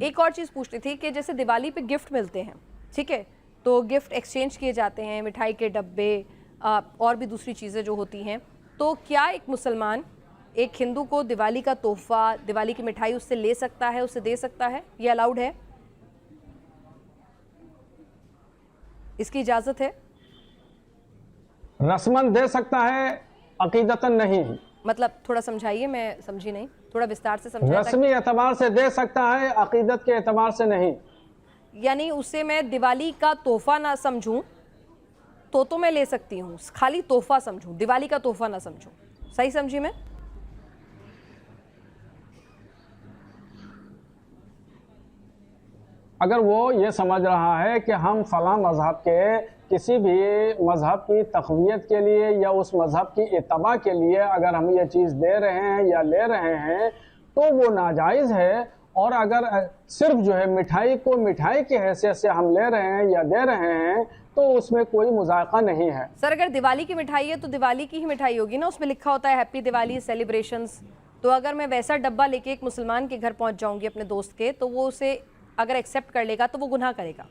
एक और चीज़ पूछनी थी कि जैसे दिवाली पे गिफ्ट मिलते हैं, ठीक है, तो गिफ्ट एक्सचेंज किए जाते हैं, मिठाई के डब्बे और भी दूसरी चीज़ें जो होती हैं, तो क्या एक मुसलमान एक हिंदू को दिवाली का तोहफा, दिवाली की मिठाई उससे ले सकता है, उससे दे सकता है? ये अलाउड है? इसकी इजाज़त है? रस्मन दे सकता है, अकीदतन नहीं। मतलब थोड़ा समझाइए, मैं समझी नहीं, थोड़ा विस्तार से समझाइए। रस्मी एतबार से दे सकता है, अकीदत के एतबार से नहीं। यानी उसे मैं दिवाली का तोहफा ना समझूं तो मैं ले सकती हूँ, खाली तोहफा समझूं, दिवाली का तोहफा ना समझूं, सही समझी मैं? अगर वो ये समझ रहा है कि हम फलां मजहब के किसी भी मजहब की तक़वियत के लिए या उस मजहब की इत्तबा के लिए अगर हम ये चीज़ दे रहे हैं या ले रहे हैं तो वो नाजायज़ है। और अगर सिर्फ जो है मिठाई को मिठाई की हैसियत से हम ले रहे हैं या दे रहे हैं तो उसमें कोई मुज़ायक़ा नहीं है। सर अगर दिवाली की मिठाई है तो दिवाली की ही मिठाई होगी ना, उसमें लिखा होता है हैप्पी दिवाली सेलिब्रेशंस। तो अगर मैं वैसा डब्बा लेके एक मुसलमान के घर पहुंच जाऊंगी अपने दोस्त के, तो वो उसे अगर एक्सेप्ट कर लेगा तो वो गुनाह करेगा?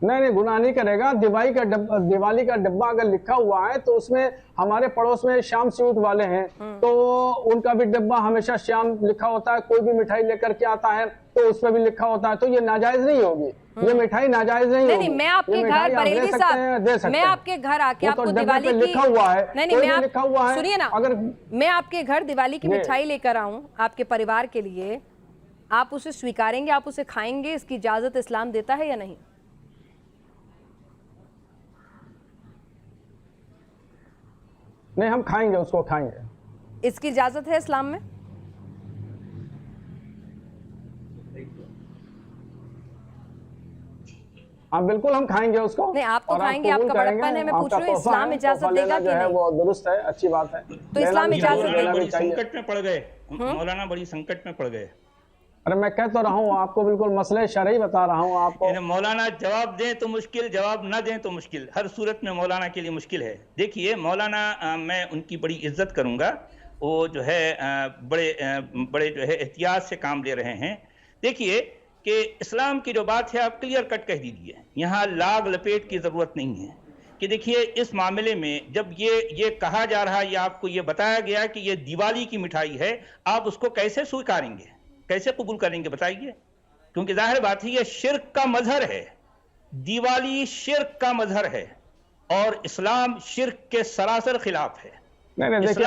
नहीं, गुनाह नहीं करेगा। दिवाली का डब्बा अगर लिखा हुआ है तो उसमें हमारे पड़ोस में श्याम स्वीट वाले हैं तो उनका भी डब्बा हमेशा श्याम लिखा होता है। कोई भी मिठाई लेकर के आता है तो उस पर भी लिखा होता है, तो ये नाजायज नहीं होगी। ये मिठाई नाजायज नहीं होगी। नहीं, मैं आपके घर बरेली साहब, मैं आपके घर आके आपको दिवाली की लिखा हुआ है, नहीं मैं लिखा हुआ है, सुनिए ना, अगर मैं आपके घर दिवाली की मिठाई लेकर आऊं आपके परिवार के लिए, आप उसे स्वीकारेंगे, आप उसे खाएंगे? इसकी इजाजत इस्लाम देता है या नहीं? नहीं, हम खाएंगे, उसको खाएंगे। इसकी इजाजत है इस्लाम में? हाँ बिल्कुल, हम खाएंगे उसको। नहीं, आप तो खाएंगे, आपका बड़प्पन है, मैं पूछ रही हूँ इस्लाम इजाजत देगा कि नहीं? वो दुरुस्त है, अच्छी बात है। तो इस्लाम इजाजत देगा? संकट में पड़ गए मौलाना, बड़ी संकट में पड़ गए। अरे मैं कह तो रहा हूँ आपको, बिल्कुल मसले शरई बता रहा हूँ आपको। मौलाना जवाब दें तो मुश्किल, जवाब ना दें तो मुश्किल, हर सूरत में मौलाना के लिए मुश्किल है। देखिए मौलाना, मैं उनकी बड़ी इज्जत करूंगा, वो जो है बड़े जो है एहतियात से काम ले रहे हैं। देखिए कि इस्लाम की जो बात है आप क्लियर कट कह दीजिए, यहाँ लाग लपेट की ज़रूरत नहीं है। कि देखिए इस मामले में जब ये कहा जा रहा है या आपको ये बताया गया कि ये दिवाली की मिठाई है, आप उसको कैसे स्वीकारेंगे, कैसे कबूल करेंगे बताइए? क्योंकि जाहिर बात है ये शिर्क का मजहर है, दिवाली शिर्क का मजहर है और इस्लाम शिर्क के सरासर खिलाफ है। नहीं, देखिए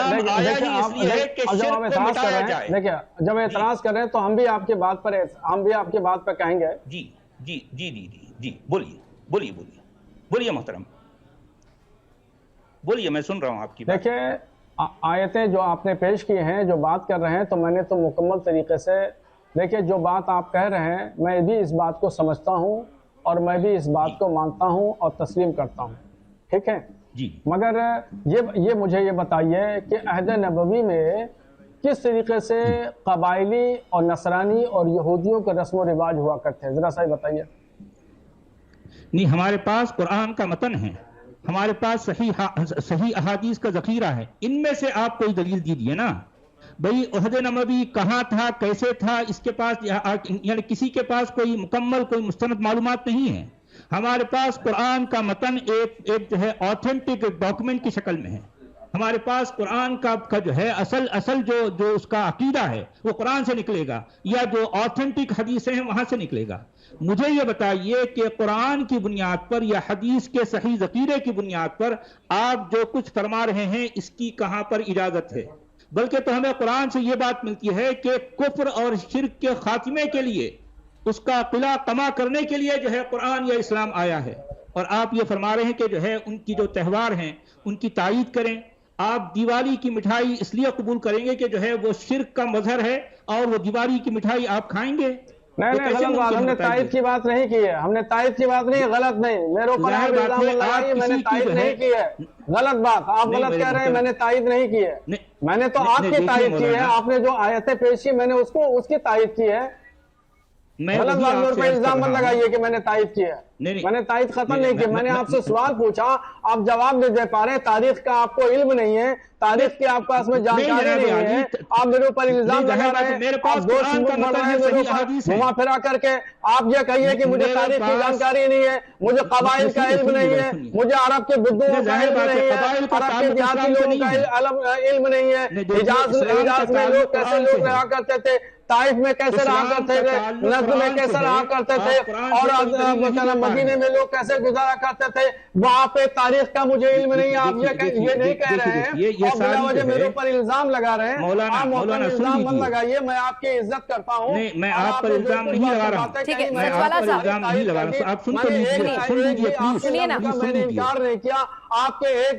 जब एतराज कर रहे हैं तो हम भी आपकी बात पर कहेंगे। जी जी जी जी जी जी, बोलिए बोलिए बोलिए बोलिए मोहतरम, बोलिए, मैं सुन रहा हूं आपकी बात। देखिए आयतें जो आपने पेश की हैं, जो बात कर रहे हैं, तो मैंने तो मुकम्मल तरीके से, देखिए जो बात आप कह रहे हैं मैं भी इस बात को समझता हूं और मैं भी इस बात को मानता हूं और तस्लीम करता हूं, ठीक है जी। मगर ये मुझे ये बताइए कि अहद नबवी में किस तरीके से कबायली और नसरानी और यहूदियों के रस्म व रिवाज हुआ करते हैं, ज़रा सा ही बताइए। नहीं, हमारे पास कुरान का मतन है, हमारे पास सही अहादीस का ज़खीरा है, इनमें से आप कोई दलील दीजिए ना भाई। अहद नबवी कहाँ था, कैसे था, इसके पास यानी किसी के पास कोई मुकम्मल कोई मुस्तनद मालूमात नहीं है। हमारे पास कुरान का मतन एक जो है ऑथेंटिक डॉक्यूमेंट की शक्ल में है। हमारे पास कुरान का जो है असल जो उसका अकीदा है वो कुरान से निकलेगा या जो ऑथेंटिक हदीसें हैं वहां से निकलेगा। मुझे ये बताइए कि कुरान की बुनियाद पर या हदीस के सही ज़कीरे की बुनियाद पर आप जो कुछ फरमा रहे हैं इसकी कहां पर इजाजत है? बल्कि तो हमें कुरान से ये बात मिलती है कि कुफ्र और शिर्क के खात्मे के लिए, उसका किला कमा करने के लिए जो है कुरान या इस्लाम आया है। और आप ये फरमा रहे हैं कि जो है उनकी जो त्यौहार हैं उनकी तायीद करें। आप दिवाली की मिठाई इसलिए कबूल करेंगे कि जो है वो शिर्क का मजहर है और वो दिवाली की मिठाई आप खाएंगे? नहीं, गलत बात, हमने तायीद की बात नहीं की है, हमने तायीद की बात नहीं, गलत नहीं, मेरे ऊपर मैंने तायीद नहीं की है, गलत बात, आप गलत कह रहे हैं, मैंने तायीद नहीं की है। मैंने तो आपकी तायीद की है, आपने जो आयतें पेश की मैंने उसकी तायीद की है। गलत बात मेरे पर इल्जाम मत लगाइए कि मैंने तायद किया है। नहीं, मैंने तायद खत्म नहीं किया। मैंने आपसे सवाल पूछा, आप जवाब नहीं दे पा रहे। तारीख का आपको इल्म नहीं है, तारीख की आपके पास में जानकारी नहीं है, आप मेरे ऊपर इल्जाम लगा रहे हैं। आप दोस्त बढ़ रहे हैं मेरे ऊपर घुमा फिरा करके। आप ये कहिए कि मुझे तारीख की जानकारी नहीं है, मुझे कबाइल का इल्म नहीं है, मुझे अरब के बुद्दुओं का इल्म नहीं है, अरब के देहाती लोगों का इल्म नहीं है, हिजाज में लोग कैसे लोग रहा करते थे, ताइफ में कैसे रहा करते थे, नजद में कैसे रहा करते थे, और मदीने में लोग कैसे गुजारा करते थे, वहां पे तारीख का मुझे इल्म नहीं है। आप ये नहीं कह रहे हैं और बिना वजह मेरे ऊपर इल्जाम लगा रहे हैं। आप मौलाना इल्जाम मत लगाइए, मैं आपकी इज्जत करता हूँ। मैं आप पर इल्जाम नहीं लगा रहा हूँ, ठीक है, मैं आप पर इल्जाम नहीं लगा रहा हूँ। आप सुन तो लीजिए, सुनिए ना। मैंने इनकार नहीं किया, आपके एक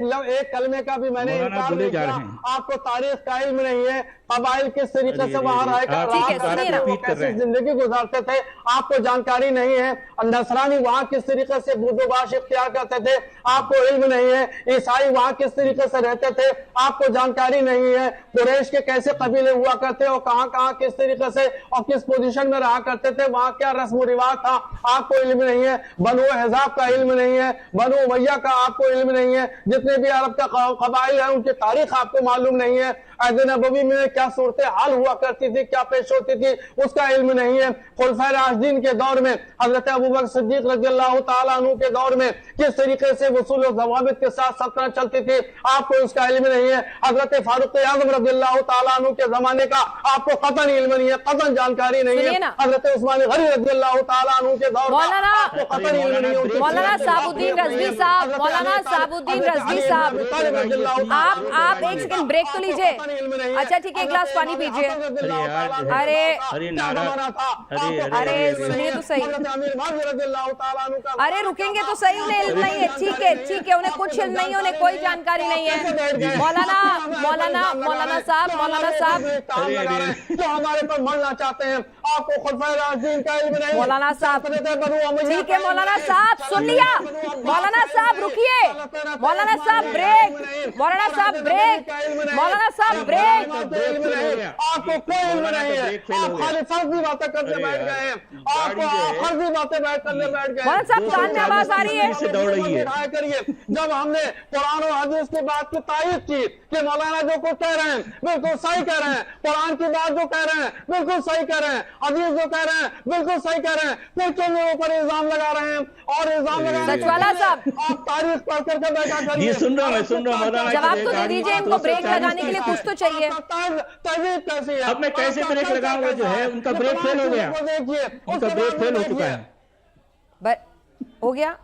कलमे का भी मैंने इनकार नहीं किया। आपको तारीख का इल्म नहीं है, कबाइल किस तरीके से वहां कैसे जिंदगी गुजारते थे आपको जानकारी नहीं है, नसरानी वहां किस तरीके से बुर्दोबाश इख्तियार करते थे आपको इल्म नहीं है, ईसाई वहां किस तरीके से रहते थे आपको जानकारी नहीं है, कुरैश के कैसे कबीले हुआ करते और कहां किस तरीके से और किस पोजीशन में रहा करते थे, वहां क्या रस्म रिवाज था आपको इल्म नहीं है, बनु हिजाब का इल्म नहीं है, बनु उमैया का आपको इल्म नहीं है, जितने भी अरब का कबाइल है उनकी तारीख आपको मालूम नहीं है, अहद नबवी में क्या सूरत हाल हुआ करती थी, क्या पेश होती थी उसका इल्म नहीं है, खुलफाए राशिदीन के दौर में हजरत अबू बकर सिद्दीक रज़ियल्लाहु ताला अन्हु के दौर में किस तरीके से वसूल और ज़वाबित के साथ सल्तनत चलती थी आपको उसका इल्म नहीं है, हजरत फारूक आज़म रज़ियल्लाहु ताला अन्हु के जमाने का आपको कतन इल्म नहीं है, कतन जानकारी नहीं है, हजरत उस्मान गनी रज़ियल्लाहु ताला अन्हु के दौर में आपको कतन इल्म नहीं है। मौलाना साबुद्दीन रज़वी साहब, मौलाना साबुद्दीन रज़वी साहब, आप एक सेकंड ब्रेक तो लीजिए। अच्छा ठीक है, एक गिलास पानी पीजिए। अरे सुनिए तो सही, अरे रुकेंगे तो सही, उन्हें इल्म नहीं है। ठीक है, उन्हें कुछ इल्म नहीं है, उन्हें कोई जानकारी नहीं है। मौलाना साहब जो हमारे पर मरना चाहते हैं आपको खुलफाए राशिदीन का इल्म नहीं। मौलाना साहब ठीक है, मौलाना साहब सुन लिया। मौलाना साहब रुकिए, मौलाना साहब ब्रेक, मौलाना साहब ब्रेक, मौलाना साहब ब्रेक। आपको कोई इल्म नहीं है, आप खाली फर्जी बातें करने बैठ गए हैं, आपको फर्जी बातें करने बैठ गए। मौलाना साहब कान में आवाज आ रही है, करिए। जब हमने कुरान और हदीस की बात की तारीफ की कि मौलाना जो कुछ कह रहे हैं बिल्कुल सही कह रहे हैं, कुरान की बात जो कह रहे हैं बिल्कुल सही कह रहे हैं, हदीस जो कह रहे हैं बिल्कुल सही कह रहे हैं, फिर क्यों मेरे ऊपर इल्जाम लगा रहे हैं और इल्जाम लगा रहे हैं। सचवाला साहब आप तारीफ पढ़ करके बैठा करिए। सुन रहा हूँ जवाब तो दे दीजिए, इनको ब्रेक लगाने के लिए कुछ तो चाहिए। कैसी है? अब मैं कैसे ब्रेक लगाऊंगा? जो है उनका ब्रेक फेल हो गया, उनका ब्रेक फेल हो चुका है। हो गया।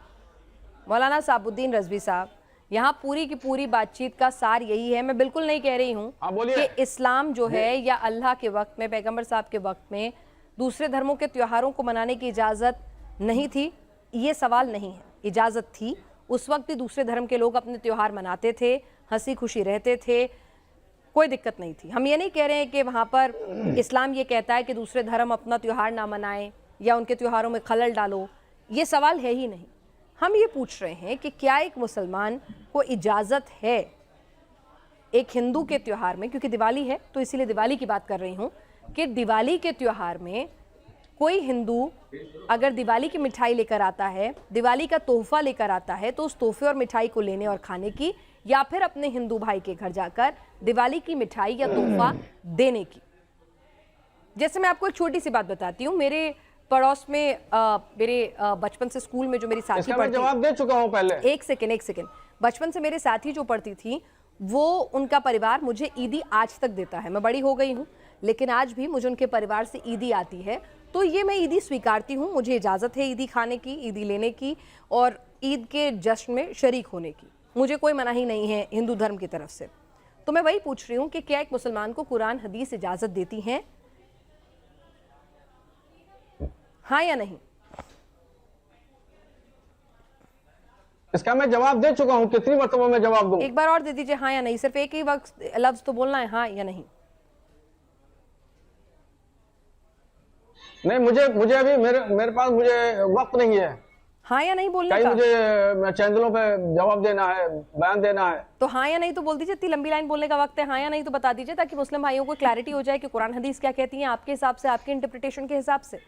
मौलाना साबुद्दीन रज़वी साहब, यहाँ पूरी की पूरी बातचीत का सार यही है, मैं बिल्कुल नहीं कह रही हूँ कि इस्लाम जो है या अल्लाह के वक्त में, पैगंबर साहब के वक्त में दूसरे धर्मों के त्योहारों को मनाने की इजाज़त नहीं थी, ये सवाल नहीं है। इजाज़त थी, उस वक्त भी दूसरे धर्म के लोग अपने त्योहार मनाते थे, हंसी खुशी रहते थे, कोई दिक्कत नहीं थी। हम ये नहीं कह रहे हैं कि वहाँ पर इस्लाम ये कहता है कि दूसरे धर्म अपना त्यौहार ना मनाएं या उनके त्योहारों में खलल डालो, ये सवाल है ही नहीं। हम ये पूछ रहे हैं कि क्या एक मुसलमान को इजाज़त है एक हिंदू के त्यौहार में, क्योंकि दिवाली है तो इसीलिए दिवाली की बात कर रही हूँ, कि दिवाली के त्यौहार में कोई हिंदू अगर दिवाली की मिठाई लेकर आता है, दिवाली का तोहफा लेकर आता है, तो उस तोहफे और मिठाई को लेने और खाने की, या फिर अपने हिंदू भाई के घर जाकर दिवाली की मिठाई या तोहफा देने की। जैसे मैं आपको एक छोटी सी बात बताती हूँ, मेरे पड़ोस में मेरे बचपन से स्कूल में जो मेरी साथी पढ़ती, जवाब दे चुका हूँ पहले। एक सेकेंड, बचपन से मेरे साथी जो पढ़ती थी, वो उनका परिवार मुझे ईदी आज तक देता है। मैं बड़ी हो गई हूँ लेकिन आज भी मुझे उनके परिवार से ईदी आती है, तो ये मैं ईदी स्वीकारती हूँ। मुझे इजाज़त है ईदी खाने की, ईदी लेने की और ईद के जश्न में शरीक होने की, मुझे कोई मनाही नहीं है हिंदू धर्म की तरफ से। तो मैं वही पूछ रही हूँ कि क्या एक मुसलमान को कुरान हदीस इजाज़त देती हैं, हाँ या नहीं? इसका मैं जवाब दे चुका हूं, कितनी मरतबा मैं जवाब दूं? एक बार और दे दीजिए, हाँ या नहीं, सिर्फ एक ही वक्त लफ्ज तो बोलना है, हाँ या नहीं। नहीं, मुझे अभी मेरे पास मुझे वक्त नहीं है हाँ या नहीं बोलने का। मुझे चैनलों पे जवाब देना है, बयान देना है। तो हाँ या नहीं तो बोल दीजिए, इतनी लंबी लाइन बोलने का वक्त है, हाँ या नहीं तो बता दीजिए, ताकि मुस्लिम भाइयों को क्लैरिटी हो जाए कि कुरान हदीस क्या कहती हैं आपके हिसाब से, आपके इंटरप्रिटेशन के हिसाब से।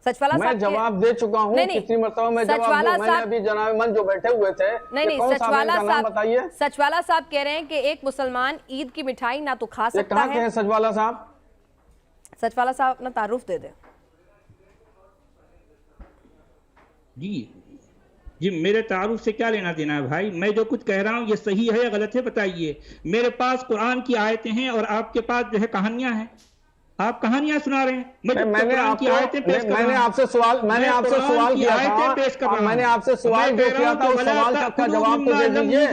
सचवाला मैं साहब जवाब दे चुका हूँ, कितनी मरतबा मैं जवाब दूं? मैंने अभी जनाब मन जो बैठे हुए थे, नहीं, कौन सा सचवाला इनका नाम बताइए। सचवाला साहब कह रहे हैं कि एक मुसलमान ईद की मिठाई ना तो खा सकता कहाँ के हैं सचवाला साहब? सचवाला साहब अपना तारुफ दे दें। जी मेरे तारुफ से क्या लेना देना है भाई? मैं जो कुछ कह रहा हूँ ये सही है या गलत है बताइए। मेरे पास कुरान की आयतें हैं और आपके पास जो है कहानियां हैं। आप कहानियां सुना रहे हैं। मैंने आपसे सवाल किया था, मैंने आपसे सवाल किया था, उस सवाल का जवाब तो दे दीजिए।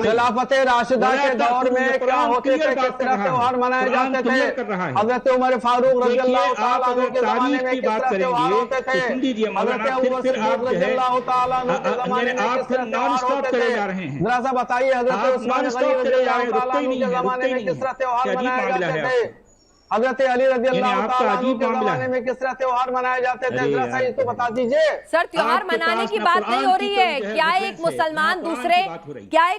खिलाफत राशिदा के दौर में क्या होते थे, किस तरह त्योहार मनाए जाते थे? हजरत उमर फारूक रज़ियल्लाहु ताला अन्हु के जमाने में किस तरह त्योहार होते थे? हजरत अबू बकर रज़ियल्लाहु ताला अन्हु के जमाने में किस तरह त्योहार होते थे? जरा सा बताइए, हजरत उस्मान गनी रज़ियल्लाहु ताला अन्हु के जमाने में किस तरह त्योहार मनाए जाते थे? हजरत अली रज़ियल्लाहु ताला अन्हु के जमाने में किस तरह त्योहार मनाए जाते थे? जरा सा इसको बता दीजिए। सर त्योहार मनाने की बात नहीं हो रही है। क्या एक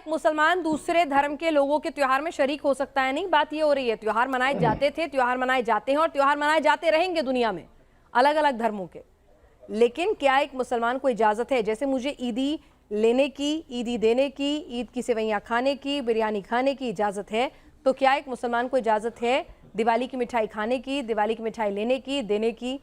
मुसलमान दूसरे धर्म के लोगों के त्योहार में शरीक हो सकता है? नहीं, बात ये हो रही है त्योहार मनाए जाते थे, त्योहार मनाए जाते हैं और त्योहार मनाए जाते रहेंगे दुनिया में अलग अलग धर्मों के। लेकिन क्या एक मुसलमान को इजाजत है, जैसे मुझे ईदी लेने की, ईदी देने की, ईद की सेवैयां खाने की, बिरयानी खाने की इजाजत है, तो क्या एक मुसलमान को इजाजत है दिवाली की मिठाई खाने की, दिवाली की मिठाई लेने की, देने की?